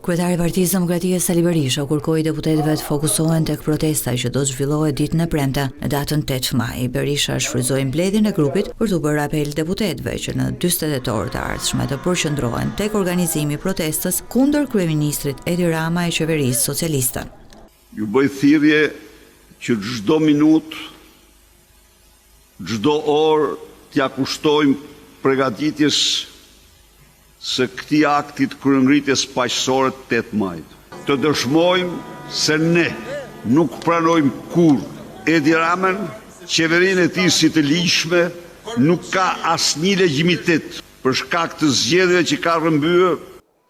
Kryetari i Partisë Demokratike Sali Berisha kërkoi deputetëve të fokusohen tek protesta që do të zhvillohet ditën e premte në datën 8 maj. Berisha shfryzoi mbledhjen e grupit për të bërë apel deputetëve që në 40 tetor të ardhshme të përqendrohen tek organizimi i protestës kundër kryeministrit Edi Rama e qeverisë socialiste. Ju bëj thirrje që çdo minutë, çdo orë t'ja kushtojmë përgatitjes së këtij akti të kryengritjes paqësore të 8 majit. Të dëshmojmë se ne nuk pranojmë kurrë Edi Ramën, qeverinë e tij si të ligjshme, nuk ka asnjë legjitimitet për shkak të zgjedhjeve që ka rrëmbyer.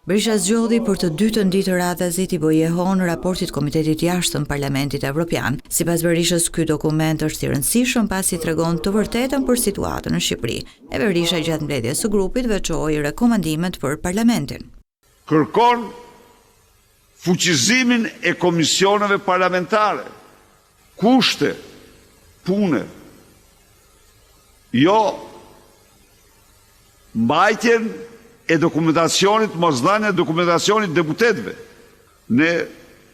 Berisha zgjodhi për të dytën ditë radhëzit i bëjehon raportit Komitetit Jashtëm Parlamentit Evropian. Sipas Berishës, ky dokument është i rëndësishëm pasi tregon të vërtetën për situatën në Shqipëri. E Berisha gjatë mbledhjes së grupit veçoi rekomandimet për parlamentin. Kërkon fuqizimin e komisioneve parlamentare, kushte, pune, jo mbajtjen e dokumentacionit, mosdhënien e dokumentacionit deputetëve. Ne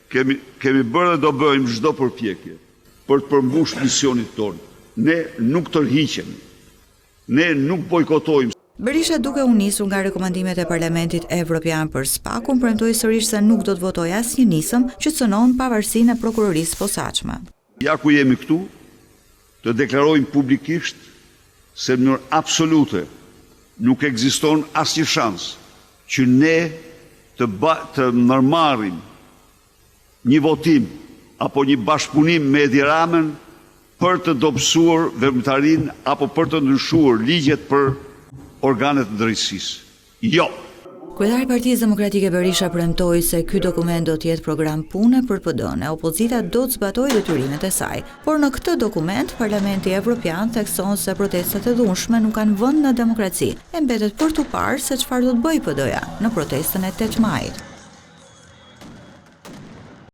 kemi bërë dhe do bëjmë çdo përpjekje për të përmbushur misionin tonë. Ne nuk tërhiqemi. Ne nuk bojkotojmë. Berisha, duke u nisur nga rekomandimet e Parlamentit Evropian për SPAK-un, premtoi sërish se nuk do të votojë asnjë nisëm që cënon pavarësinë e prokurorisë posaçme. Ja ku jemi këtu, të deklarojmë publikisht se në mënyrë absolute nuk ekziston asnjë shans që ne të ndërmarrim një votim apo një bashkëpunim me Edi Ramën për të dobësuar veprimtarinë apo për të ndryshuar ligjet për organet të drejtësisë. Jo. Kryetari i Partisë Demokratike Berisha premtoi se ky dokument do të jetë program pune për PD-n e opozita do të zbatojë detyrimet e saj. Por në këtë dokument, Parlamenti Evropian thekson se protestat e dhunshme nuk kanë vend në demokraci. E mbetet për tu parë se çfarë do të bëjë PD-ja në protestën e 8 majit.